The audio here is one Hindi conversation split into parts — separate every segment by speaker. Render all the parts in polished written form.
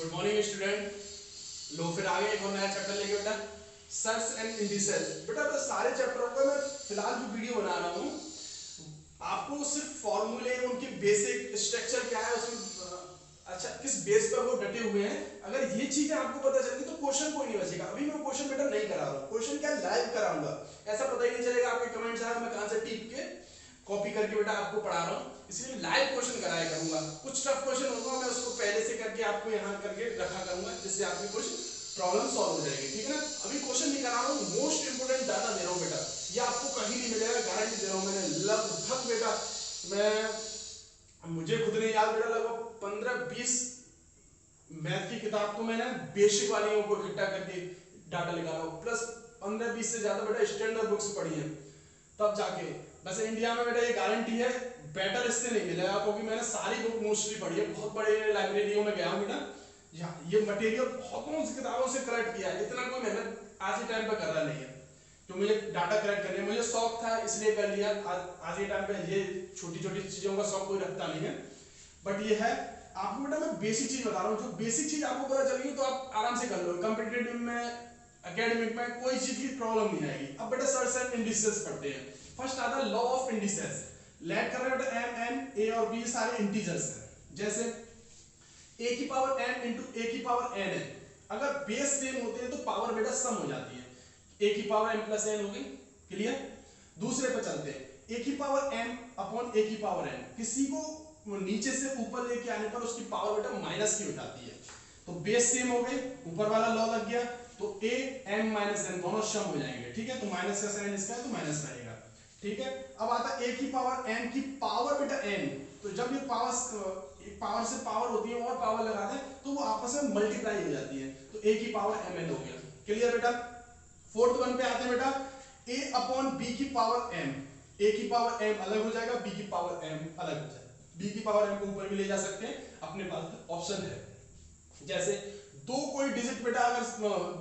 Speaker 1: Good morning student. लो फिर आगे एक और नया चैप्टर लेके बेटा, सर्च एंड इंडिसेस। बेटा तो सारे चैप्टरों का मैं फिलहाल जो वीडियो बना रहा हूँ आपको सिर्फ फॉर्मूले, उनकी बेसिक स्ट्रक्चर क्या है उसमें, अच्छा किस बेस पर वो डटे हुए हैं, अगर ये चीजें आपको पता चलती तो क्वेश्चन कोई नहीं बचेगा। अभी मैं क्वेश्चन बेटा नहीं करा रहा हूँ, क्वेश्चन क्या लाइव कराऊंगा, ऐसा पता ही नहीं चलेगा आपके कमेंट्स आए मैं कहां से टिप के कॉपी करके बेटा आपको पढ़ा रहा हूँ, इसलिए लाइव क्वेश्चन कराया करूंगा। कुछ टफ क्वेश्चन होगा मैं उसको पहले से करके आपको यहाँ करके रखा करूंगा जिससे आपकी कुछ प्रॉब्लम सॉल्व हो जाएगी, ठीक है ना। अभी क्वेश्चन नहीं करा रहा हूँ, मोस्ट इंपोर्टेंट डाटा दे रहा हूँ बेटा, ये आपको कहीं नहीं मिलेगा, गारंटी दे रहा हूँ मैंने। लगभग बेटा मुझे खुद नहीं याद बेटा, लगभग 15-20 मैथ की किताब तो मैंने बेसिक वालियों को इकट्ठा करके डाटा निकाला हूँ, प्लस 15-20 से ज्यादा बेटा स्टैंडर्ड बुक्स पढ़ी हैं तब जाके। वैसे इंडिया में बेटा ये गारंटी है बेटर इससे नहीं मिलेगा, क्योंकि मैंने सारी बुक मोस्टली पढ़ी है, बहुत बड़े लाइब्रेरियों में गया हूँ बेटा, ये मटेरियल बहुतों से किताबों से कलेक्ट किया है। इतना कोई मेहनत आज के टाइम पे कर रहा नहीं है, तो मुझे डाटा कलेक्ट करने मुझे शौक था इसलिए कर लिया। आज के टाइम पे ये छोटी छोटी चीजों का शौक कोई रखता नहीं है, बट ये है आपको बेटा मैं बेसिक चीज बता रहा हूँ, जो बेसिक चीज आपको पता चलेगी तो आप आराम से कर लो, कॉम्पिटिटिव में एकेडमिक में कोई चीज की प्रॉब्लम नहीं आएगी। अब बेटा सर्च एंड इंडिसेस पढ़ते हैं। फर्स्ट आता है लॉ ऑफ इंडिसेस। लेट कर रहे हैं बेटा एम एन ए और बी सारे इंटीजर्स हैं, जैसे ए की पावर एन इंटू ए की पावर एन है, अगर बेस सेम होते हैं तो पावर बेटा सम हो जाती है, ए की पावर एम प्लस एन हो गई, क्लियर। दूसरे पे चलते हैं, ए की पावर एम अपॉन ए की पावर एन, किसी को नीचे से ऊपर लेके आने पर उसकी पावर बेटा माइनस की उठाती है, तो बेस सेम हो गए, ऊपर वाला लॉ लग गया, तो ए एम माइनस एन दोनों सम हो जाएंगे, ठीक है। तो माइनस का साइन इसका है तो माइनस रहेगा, ठीक है। अब आता ए की पावर एन की पावर बेटा एन, तो जब ये पावर से पावर होती है और पावर लगाते हैं तो वो आपस में मल्टीप्लाई हो जाती है, तो ए की पावर एम एन हो गया, क्लियर बेटा। फोर्थ वन पे आते हैं बेटा, ए अपॉन बी की पावर एम, ए की पावर एम अलग हो जाएगा, बी की पावर एम अलग हो जाएगा, बी की पावर एम को ऊपर भी ले जा सकते हैं, अपने पास ऑप्शन है। जैसे दो कोई डिजिट बेटा, अगर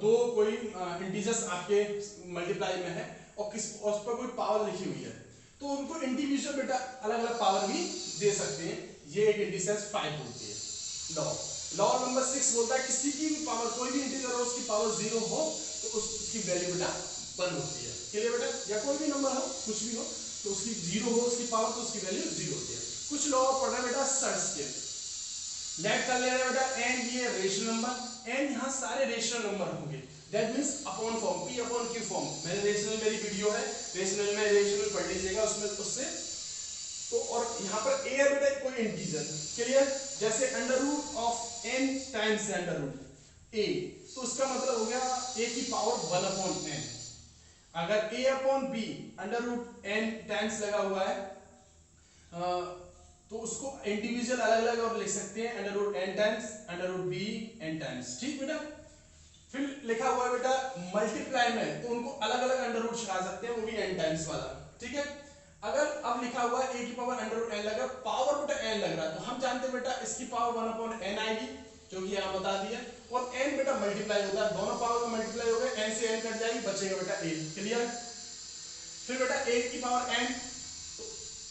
Speaker 1: दो कोई इंटीजर्स आपके मल्टीप्लाई में है और उस पर कोई पावर लिखी हुई है तो उनको इंडिविजुअल बेटा अलग अलग पावर भी दे सकते हैं, ये एक इंडिसेस 5 होती है। लॉ लॉ नंबर 6 बोलता है किसी की भी पावर, कोई भी इंटीजर हो उसकी पावर 0 हो तो उसकी वैल्यू बेटा 1 होती है, क्लियर बेटा, या कोई भी नंबर हो कुछ भी हो तो उसकी 0 हो उसकी पावर तो उसकी वैल्यू 0 होती है। कुछ लॉ पढ़ रहे हैं बेटा सर्च के, लेट कर ले रहे हैं बेटा एन ये रेशनल नंबर, एन यहाँ सारे रेशनल नंबर होंगे, that means upon form, P upon Q form, मैंने रेशनल मेरी वीडियो है रेशनल में, रेशनल पढ़ लीजिएगा उसमें उससे तो। और यहाँ पर ए है बेटा कोई इंटीजर, क्लियर, जैसे under root of N times under root A, तो उसका मतलब हो गया ए की पावर 1 अपॉन एन। अगर A upon B under root N times लगा हुआ है तो उसको इंडिविजुअल अलग अलग और लिख सकते हैं, under root N times under root B N times, ठीक बेटा। फिर लिखा हुआ है बेटा मल्टीप्लाई में तो उनको अलग अलग अंडर रूट लगा सकते हैं, वो भी एन टाइम्स वाला, ठीक है। अगर अब लिखा हुआ है ए की पावर अंडर रूट एन लगा, पावर बेटा एन लग रहा है तो हम जानते हैं बेटा इसकी पावर 1 अपॉन एन आएगी, जो कि यहां बता दिया, और एन बेटा मल्टीप्लाई होता है, दोनों पावर का मल्टीप्लाई हो गए, एन से एन कट जाएगी, बचेगा बेटा ए, क्लियर। फिर बेटा ए की पावर एन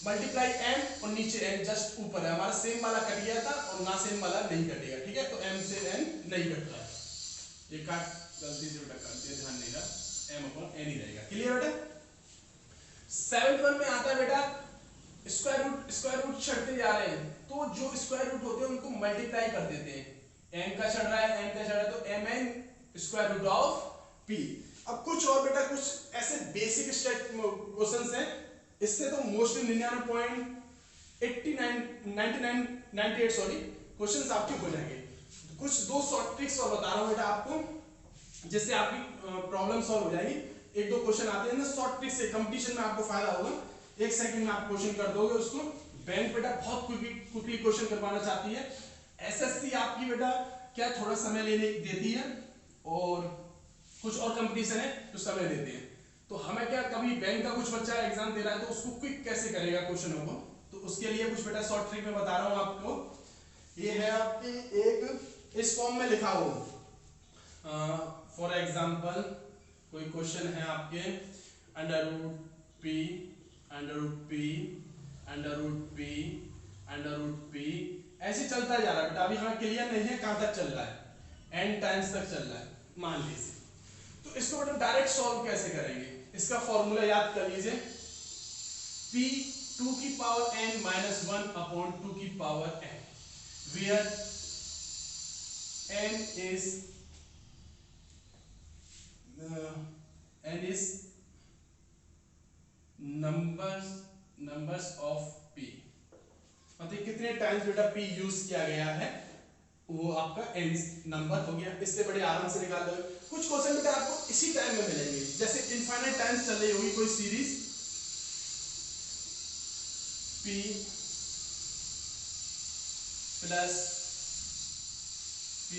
Speaker 1: मल्टीप्लाई एम और नीचे एन जस्ट ऊपर है, हमारा सेम वाला कट गया था और ना सेम वाला नहीं कटेगा, ठीक है। तो एम से एन नहीं कट रहा है, ये काट गलती से बेटा कर दिया, ध्यान नहीं रहा, एम अपॉन एन ही रहेगा, क्लियर बेटा। 7th वन में आता है बेटा स्क्वायर रूट चढ़ते जा रहे हैं तो जो स्क्वायर रूट होते हैं उनको मल्टीप्लाई कर देते हैं, एम का चढ़ रहा है एन का चढ़ रहा है तो M N square root of P. अब कुछ और बेटा कुछ ऐसे बेसिक क्वेश्चंस हैं, इससे तो मोस्टली 99.98 सॉरी क्वेश्चंस आपके हो जाएंगे। कुछ दो शॉर्ट ट्रिक्स और बता रहा हूं बेटा आपको जिससे आपकी प्रॉब्लम सॉल्व हो जाएगी। एक दो क्वेश्चन आते हैं ना शॉर्ट ट्रिक से, कंपटीशन में आपको फायदा होगा, 1 सेकंड में आप क्वेश्चन कर दोगे उसको। बैंक बेटा बहुत क्विकली क्वेश्चन करवाना चाहती है, एसएससी आपकी बेटा क्या थोड़ा समय लेने देती है और कुछ और कंपटीशन है जो समय देते हैं, तो हमें क्या कभी बैंक का कुछ बच्चा एग्जाम दे रहा है तो उसको क्विक कैसे करेगा क्वेश्चनों को, तो उसके लिए कुछ बेटा शॉर्ट ट्रिक में बता रहा हूं आपको। ये है आपके एक इस फॉर्म में लिखा हो, फॉर एग्जांपल कोई क्वेश्चन है आपके under root P under root P under root P under root P ऐसे चलता जा रहा है बेटा, अभी हमें क्लियर नहीं है कहां तक चल रहा है, n टाइम्स तक चल रहा है मान लीजिए। तो इसको बेटा डायरेक्ट सॉल्व कैसे करेंगे, इसका फॉर्मूला याद कर लीजिए, p 2 की पावर n माइनस 1 अपॉन 2 की power n, where n is numbers of p, मतलब कितने टाइम्स बेटा p यूज किया गया है, वो आपका n नंबर हो गया। इससे बड़े आराम से निकाल दोगे। कुछ क्वेश्चन बेटा आपको इसी टाइम में मिलेंगे, जैसे इनफाइनाइट टाइम्स चल रही होगी कोई सीरीज, p प्लस p,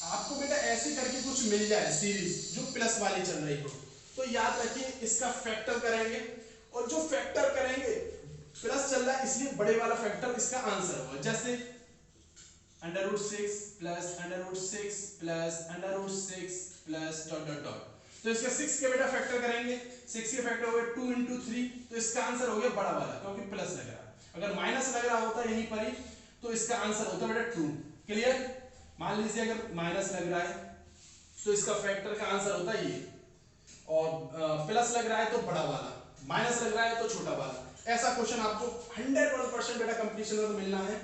Speaker 1: आपको बेटा ऐसे करके कुछ मिल जाए सीरीज जो प्लस वाली चल रही हो, तो याद रखिए इसका फैक्टर करेंगे, और जो फैक्टर करेंगे प्लस चल रहा है इसलिए बड़े वाला फैक्टर इसका आंसर होगा। जैसे √6 plus √6 plus √6 plus dot dot dot, तो इसका 6 के बेटा फैक्टर करेंगे, 6 के फैक्टर हो गए 2 × 3, तो इसका आंसर हो गया बड़ा वाला, क्योंकि प्लस लग रहा है। अगर माइनस लग रहा होता यहीं पर ही तो इसका आंसर होता बेटा 2। क्लियर? मान लीजिए अगर माइनस लग रहा है तो इसका फैक्टर का आंसर होता है ये, और प्लस लग रहा है तो बड़ा वाला, माइनस लग रहा है तो छोटा वाला। ऐसा क्वेश्चन आपको 101% बेटा कंपटीशन में मिलना है,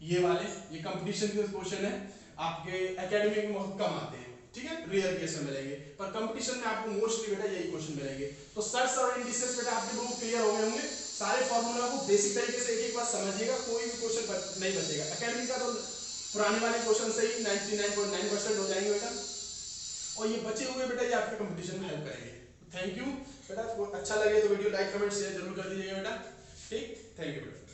Speaker 1: ये वाले, ये कंपटीशन के क्वेश्चन है, आपके एकेडमिक में बहुत कम आते हैं, ठीक है, रेयर केस में मिलेंगे, पर कंपटीशन में आपको मोस्टली बेटा यही क्वेश्चन मिलेंगे। तो सर्च और इंडिसेस बेटा आपके बिल्कुल क्लियर हो गए होंगे, सारे फॉर्मूला को बेसिक तरीके से एक बार समझिएगा, कोई भी क्वेश्चन नहीं बचेगा। एकेडमिक का तो पुराने वाले क्वेश्चन से ही 99.9% हो जाएंगे बेटा, और ये बचे हुए बेटा ये आपके कंपटीशन में हेल्प करेंगे। थैंक यू बेटा, अच्छा लगे तो वीडियो लाइक कमेंट शेयर जरूर कर दीजिएगा बेटा, ठीक, थैंक यू बेटा।